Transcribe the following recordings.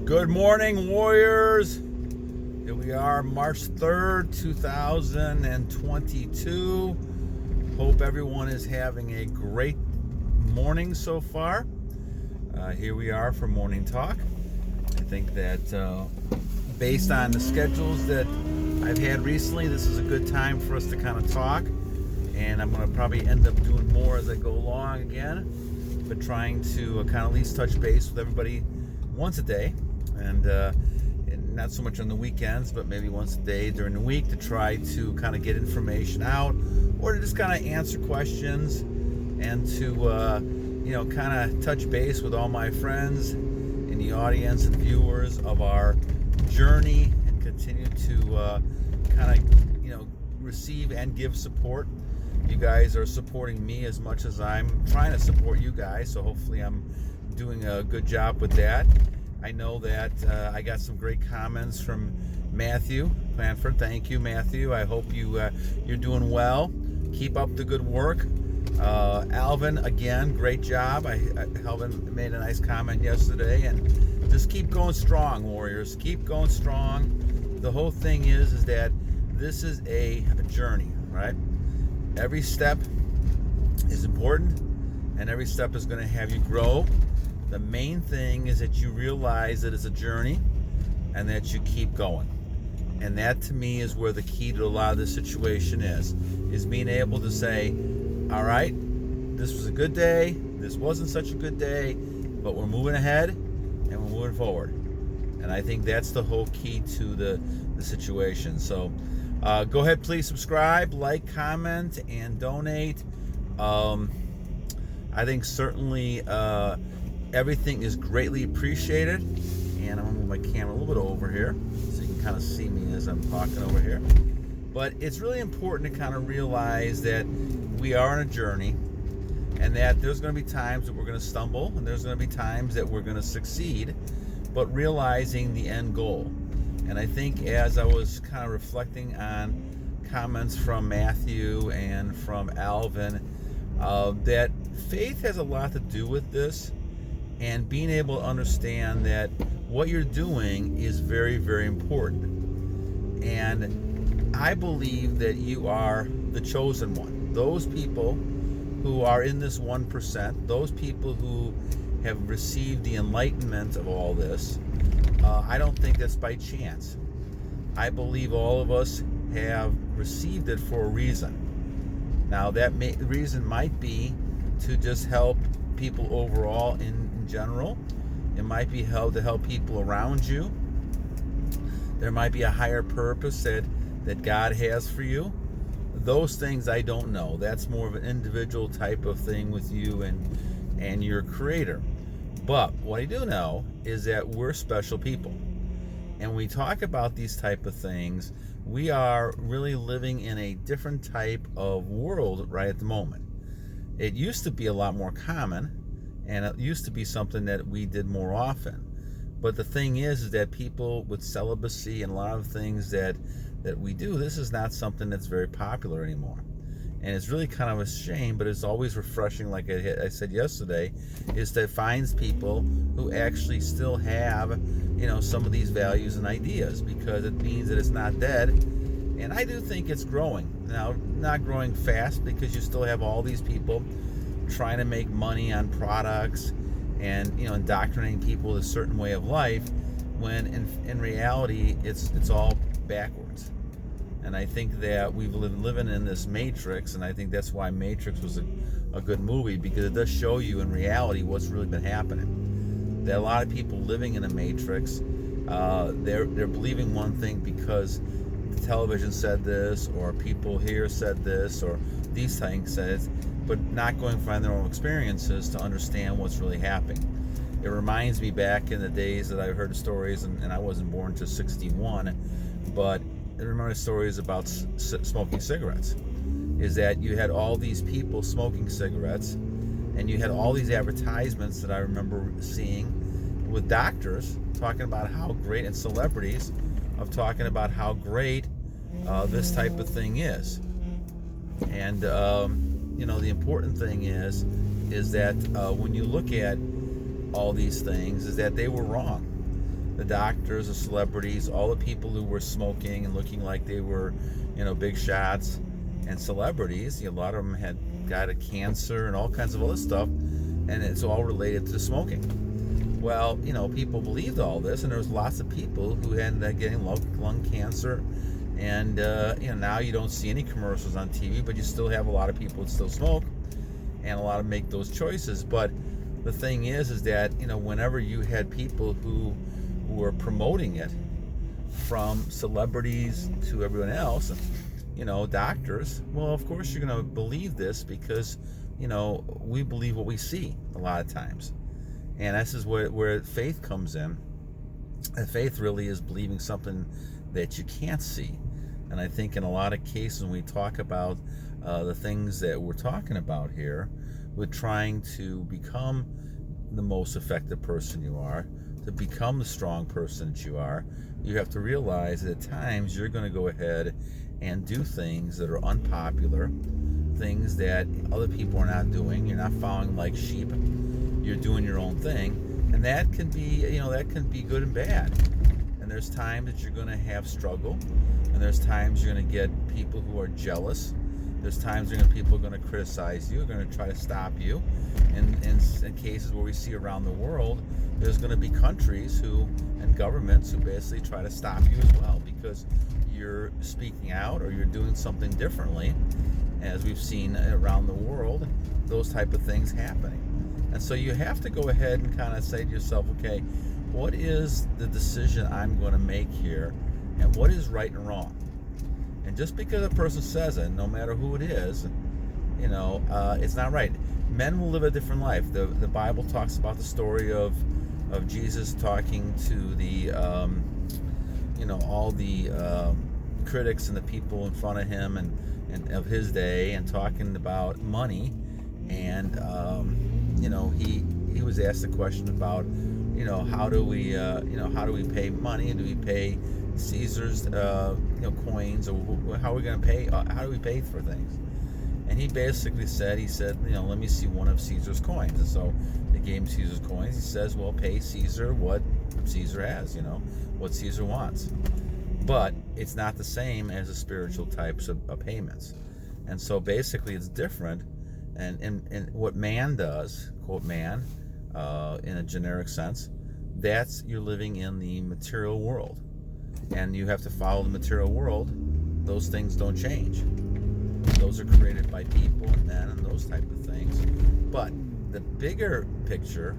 Good morning, Warriors. Here we are, March 3rd, 2022. Hope everyone is having a great morning so far. Here we are for Morning Talk. I think that based on the schedules that I've had recently, this is a good time for us to kind of talk. And I'm going to probably end up doing more as I go along again, but trying to kind of at least touch base with everybody once a day, and not so much on the weekends, but maybe once a day during the week to try to kind of get information out, or to just kind of answer questions and to kind of touch base with all my friends in the audience and viewers of our journey, and continue to kind of receive and give support. You guys are supporting me as much as I'm trying to support you guys, so hopefully I'm doing a good job with that. I know that I got some great comments from Matthew Clanford. Thank you, Matthew. I hope you're doing well. Keep up the good work. Alvin, again, great job. Alvin made a nice comment yesterday, and just keep going strong, Warriors. Keep going strong. The whole thing is that this is a journey, right? Every step is important, and every step is going to have you grow. The main thing is that you realize that it's a journey and that you keep going. And that, to me, is where the key to a lot of this situation is being able to say, all right, this was a good day, this wasn't such a good day, but we're moving ahead and we're moving forward. And I think that's the whole key to the situation. So go ahead, please subscribe, like, comment, and donate. I think certainly everything is greatly appreciated. And I'm going to move my camera a little bit over here so you can kind of see me as I'm talking over here. But it's really important to kind of realize that we are on a journey, and that there's going to be times that we're going to stumble, and there's going to be times that we're going to succeed, but realizing the end goal. And I think as I was kind of reflecting on comments from Matthew and from Alvin, that faith has a lot to do with this, and being able to understand that what you're doing is very, very important. And I believe that you are the chosen one. Those people who are in this 1%, those people who have received the enlightenment of all this, I don't think that's by chance. I believe all of us have received it for a reason. Now, the reason might be to just help people overall in general. It might be to help people around you. There might be a higher purpose that God has for you. Those things I don't know. That's more of an individual type of thing with you and your Creator. But what I do know is that we're special people. And when we talk about these type of things, we are really living in a different type of world right at the moment. It used to be a lot more common, and it used to be something that we did more often. But the thing is that people with celibacy and a lot of things that we do, this is not something that's very popular anymore. And it's really kind of a shame, but it's always refreshing, like I said yesterday, is that it finds people who actually still have, some of these values and ideas, because it means that it's not dead. And I do think it's growing. Now, not growing fast, because you still have all these people trying to make money on products and, indoctrinating people with a certain way of life, when in reality, it's all backwards. And I think that we've been living in this matrix, and I think that's why Matrix was a good movie, because it does show you in reality what's really been happening. There are a lot of people living in a matrix. They're believing one thing because the television said this, or people here said this, or these things said, but not going from their own experiences to understand what's really happening. It reminds me back in the days that I heard stories, and I wasn't born until 61, but I remember stories about smoking cigarettes. Is that you had all these people smoking cigarettes, and you had all these advertisements that I remember seeing with doctors talking about how great, and celebrities of talking about how great this type of thing is. And the important thing is that when you look at all these things, is that they were wrong. the doctors, the celebrities, all the people who were smoking and looking like they were, big shots and celebrities. A lot of them had got a cancer and all kinds of other stuff, and it's all related to the smoking. Well, people believed all this, and there was lots of people who ended up getting lung cancer. And now you don't see any commercials on TV, but you still have a lot of people that still smoke, and a lot of make those choices. But the thing is that whenever you had people who were promoting it, from celebrities to everyone else, doctors, well, of course you're going to believe this because we believe what we see a lot of times. And this is where faith comes in. And faith really is believing something that you can't see. And I think in a lot of cases when we talk about the things that we're talking about here, we're trying to become the most effective person you are, to become the strong person that you are. You have to realize that at times you're going to go ahead and do things that are unpopular, things that other people are not doing. You're not following like sheep. You're doing your own thing, and that can be good and bad. And there's times that you're going to have struggle, and there's times you're going to get people who are jealous. There's times people are going to criticize you, are going to try to stop you. And in cases where we see around the world, there's going to be countries and governments who basically try to stop you as well because you're speaking out or you're doing something differently. As we've seen around the world, those type of things happening. And so you have to go ahead and kind of say to yourself, okay, what is the decision I'm going to make here, and what is right and wrong? And just because a person says it, no matter who it is, it's not right. Men will live a different life. The Bible talks about the story of Jesus talking to the all the critics and the people in front of him and of his day, and talking about money. And he was asked a question about how do we pay money? Do we pay Caesar's coins, or how are we going to pay? How do we pay for things? And he basically said, let me see one of Caesar's coins. And so they gave him Caesar's coins. He says, well, pay Caesar what Caesar has, what Caesar wants. But it's not the same as the spiritual types of payments. And so basically it's different. And what man does, quote man, in a generic sense, that's you're living in the material world. And you have to follow the material world. Those things don't change. Those are created by people and men and those type of things. But the bigger picture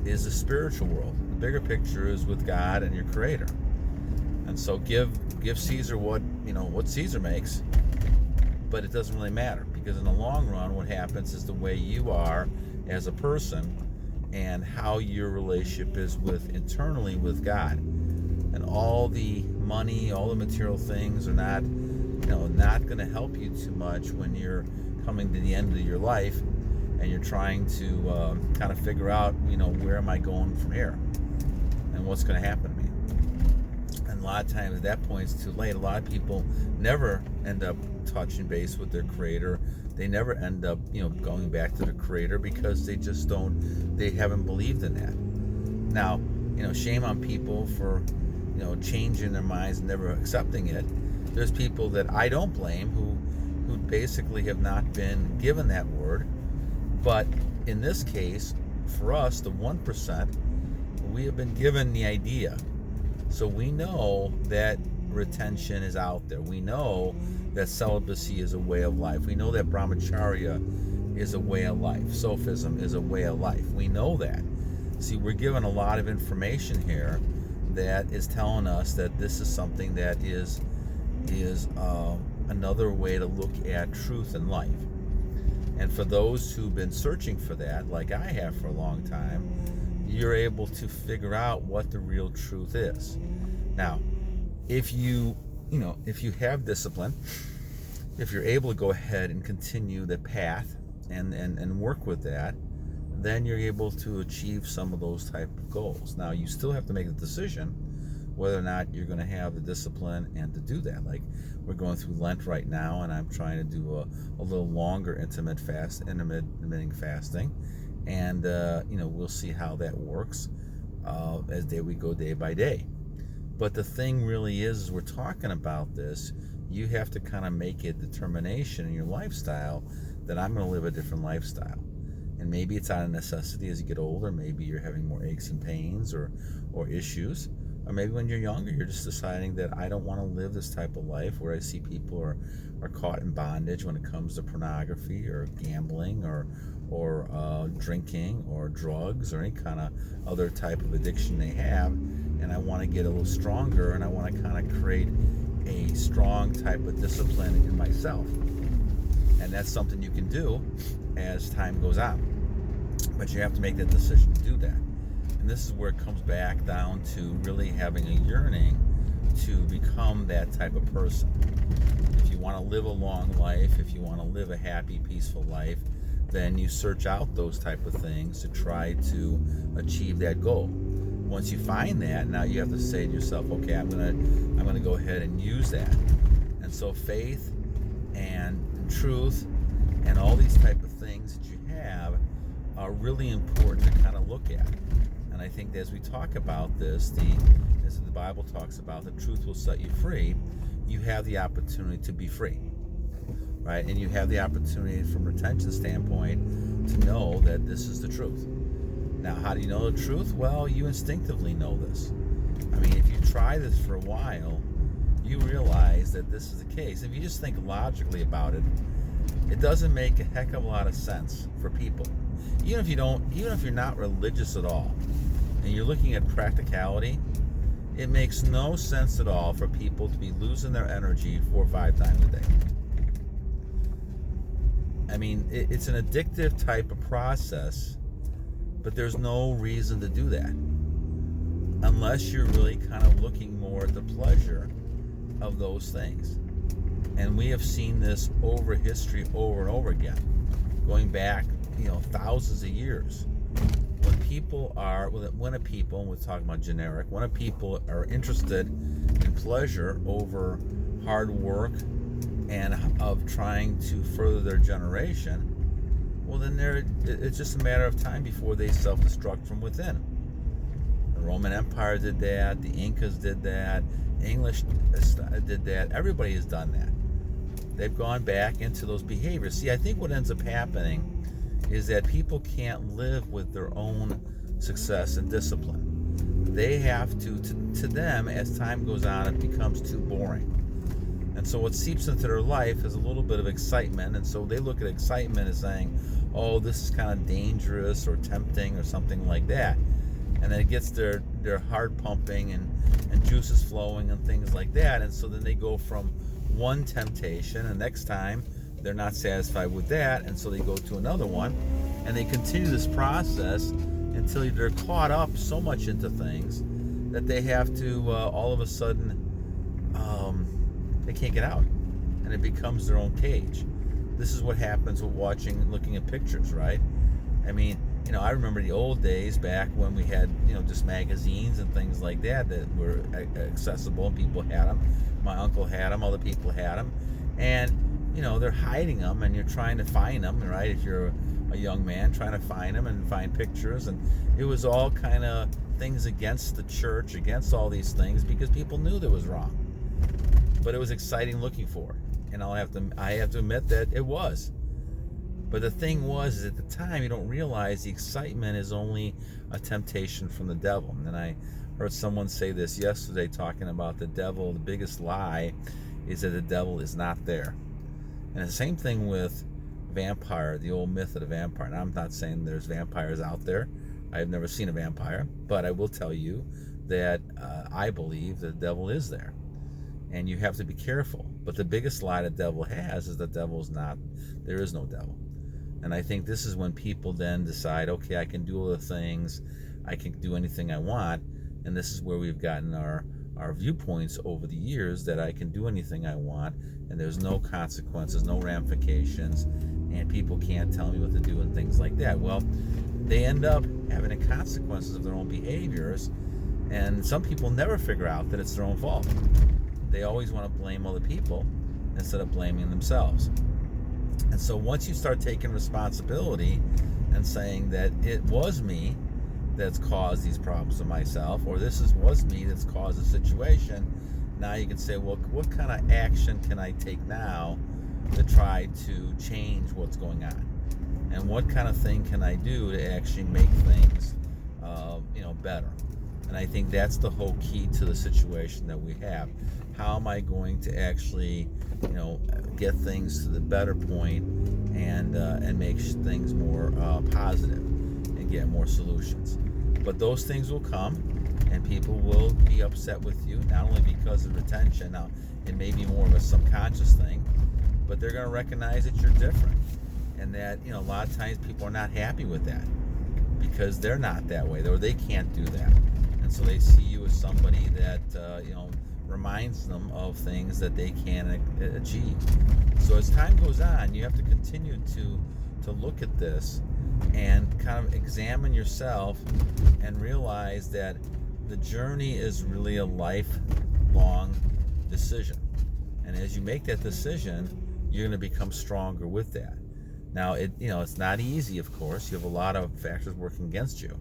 is the spiritual world. The bigger picture is with God and your Creator. And so give Caesar what Caesar makes, but it doesn't really matter, because in the long run what happens is the way you are as a person and how your relationship is internally with God. And all the money, all the material things are not going to help you too much when you're coming to the end of your life and you're trying to kind of figure out, where am I going from here and what's going to happen to me. And a lot of times at that point it's too late. A lot of people never end up touching base with their Creator. They never end up, going back to the Creator because they haven't believed in that. Now, shame on people for, changing their minds and never accepting it. There's people that I don't blame who basically have not been given that word. But in this case, for us, the 1%, we have been given the idea. So we know that retention is out there. We know that celibacy is a way of life. We know that brahmacharya is a way of life. Sophism is a way of life. We know that. See, we're given a lot of information here that is telling us that this is something that is another way to look at truth in life. And for those who've been searching for that, like I have for a long time, you're able to figure out what the real truth is. Now, if you have discipline, if you're able to go ahead and continue the path and work with that, then you're able to achieve some of those type of goals. Now, you still have to make a decision whether or not you're going to have the discipline and to do that. Like, we're going through Lent right now, and I'm trying to do a little longer intermittent fasting, and we'll see how that works. as we go day by day. But the thing really is we're talking about this, you have to kind of make a determination in your lifestyle that I'm going to live a different lifestyle. And maybe it's out of necessity as you get older. Maybe you're having more aches and pains or issues. Or maybe when you're younger, you're just deciding that I don't want to live this type of life where I see people are caught in bondage when it comes to pornography or gambling or drinking or drugs or any kind of other type of addiction they have. And I want to get a little stronger, and I want to kind of create a strong type of discipline in myself. And that's something you can do as time goes on. But you have to make that decision to do that. And this is where it comes back down to really having a yearning to become that type of person. If you want to live a long life, if you want to live a happy, peaceful life, then you search out those type of things to try to achieve that goal. Once you find that, now you have to say to yourself, okay, I'm gonna go ahead and use that. And so faith and truth and all these type of things that you have are really important to kind of look at. And I think as we talk about this, as the Bible talks about, the truth will set you free. You have the opportunity to be free, right? And you have the opportunity from a retention standpoint to know that this is the truth. Now, how do you know the truth? Well, you instinctively know this. I mean, if you try this for a while, you realize that this is the case. If you just think logically about it, it doesn't make a heck of a lot of sense for people. Even if you're not religious at all, and you're looking at practicality, it makes no sense at all for people to be losing their energy 4 or 5 times a day. I mean, it's an addictive type of process, but there's no reason to do that unless you're really kind of looking more at the pleasure of those things. And we have seen this over history over and over again, going back, thousands of years. When people are interested in pleasure over hard work and of trying to further their generation, well, then it's just a matter of time before they self-destruct from within. The Roman Empire did that. The Incas did that. English did that. Everybody has done that. They've gone back into those behaviors. See, I think what ends up happening is that people can't live with their own success and discipline. They have to them, as time goes on, it becomes too boring. And so what seeps into their life is a little bit of excitement. And so they look at excitement as saying, oh, this is kind of dangerous or tempting or something like that. And then it gets their heart pumping and juices flowing and things like that. And so then they go from one temptation, and next time they're not satisfied with that, and so they go to another one, and they continue this process until they're caught up so much into things that they have to all of a sudden they can't get out, and it becomes their own cage. This is what happens with looking at pictures, right? I mean, I remember the old days back when we had, just magazines and things like that were accessible and people had them. My uncle had them, other people had them, and they're hiding them, and you're trying to find them, right? If you're a young man, trying to find them and find pictures, and it was all kind of things against the church, against all these things, because people knew that was wrong. But it was exciting looking for, and I have to admit that it was. But the thing was, at the time, you don't realize the excitement is only a temptation from the devil. And then I heard someone say this yesterday, talking about the devil. The biggest lie is that the devil is not there. And the same thing with vampire, the old myth of the vampire. And I'm not saying there's vampires out there. I've never seen a vampire, but I will tell you that I believe the devil is there. And you have to be careful. But the biggest lie the devil has is there is no devil. And I think this is when people then decide, okay, I can do all the things, I can do anything I want. And this is where we've gotten our viewpoints over the years, that I can do anything I want, and there's no consequences, no ramifications, and people can't tell me what to do and things like that. Well, they end up having the consequences of their own behaviors, and some people never figure out that it's their own fault. They always want to blame other people instead of blaming themselves. And so once you start taking responsibility and saying that it was me that's caused these problems to myself, or was me that's caused the situation. Now you can say, well, what kind of action can I take now to try to change what's going on? And what kind of thing can I do to actually make things, better? And I think that's the whole key to the situation that we have. How am I going to actually, get things to the better point and make things more positive and get more solutions? But those things will come, and people will be upset with you, not only because of retention. Now, it may be more of a subconscious thing, but they're going to recognize that you're different, and that a lot of times people are not happy with that because they're not that way, or they can't do that, and so they see you as somebody that reminds them of things that they can achieve. So as time goes on, you have to continue to look at this and kind of examine yourself and realize that the journey is really a lifelong decision. And as you make that decision, you're going to become stronger with that. Now, it's not easy, of course. You have a lot of factors working against you.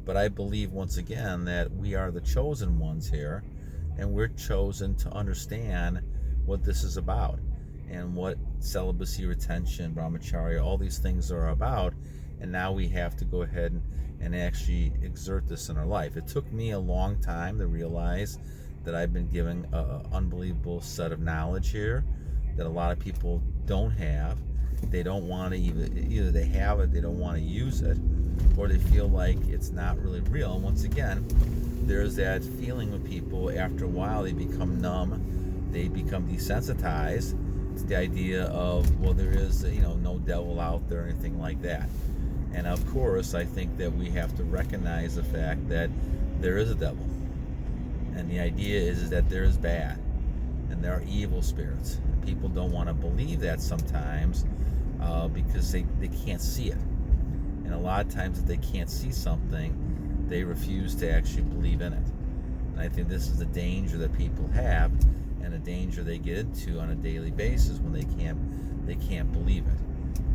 But I believe, once again, that we are the chosen ones here, and we're chosen to understand what this is about and what celibacy, retention, brahmacharya, all these things are about. And now we have to go ahead and actually exert this in our life. It took me a long time to realize that I've been given an unbelievable set of knowledge here that a lot of people don't have. They don't want to either they have it, they don't want to use it, or they feel like it's not really real. And once again, there's that feeling with people. After a while, they become numb, they become desensitized to the idea of, well, there is no devil out there or anything like that. And of course, I think that we have to recognize the fact that there is a devil, and the idea is that there is bad and there are evil spirits. And people don't want to believe that sometimes because they can't see it. And a lot of times, if they can't see something, they refuse to actually believe in it. And I think this is the danger that people have, and a danger they get into on a daily basis when they can't believe it,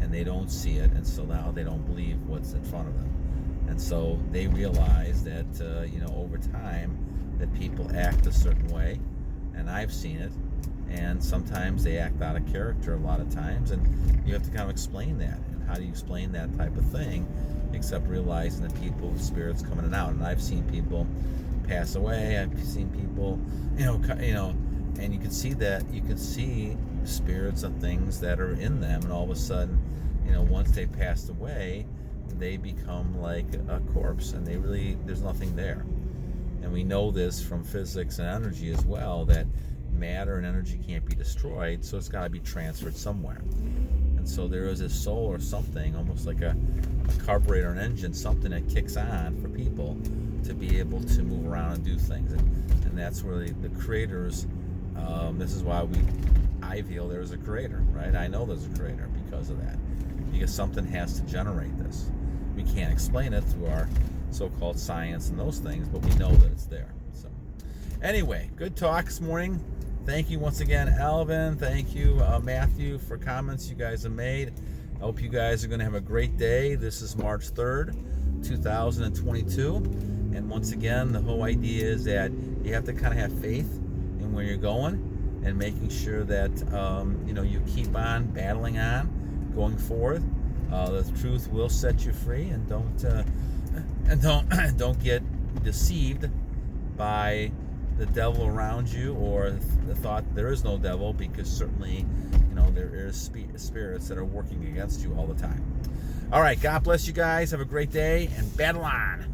and they don't see it, and so now they don't believe what's in front of them. And so they realize that over time that people act a certain way, and I've seen it, and sometimes they act out of character a lot of times, and you have to kind of explain that. And how do you explain that type of thing except realizing that people, spirits coming in and out? And I've seen people pass away. I've seen people, and you can see that. You can see spirits and things that are in them, and all of a sudden, once they passed away, they become like a corpse, and there's nothing there. And we know this from physics and energy as well, that matter and energy can't be destroyed, so it's got to be transferred somewhere. And so there is a soul or something, almost like a carburetor, an engine, something that kicks on for people to be able to move around and do things. And that's where the creators, this is why I feel there is a creator, right? I know there's a creator because of that. Because something has to generate this. We can't explain it through our so-called science and those things, but we know that it's there. So anyway, good talk this morning. Thank you once again, Alvin. Thank you, Matthew, for comments you guys have made. I hope you guys are going to have a great day. This is March 3rd, 2022. And once again, the whole idea is that you have to kind of have faith in where you're going, and making sure that you keep on battling on, going forward. The truth will set you free, and don't get deceived by the devil around you, or the thought there is no devil, because certainly there is spirits that are working against you all the time. All right, God bless you guys. Have a great day, and battle on.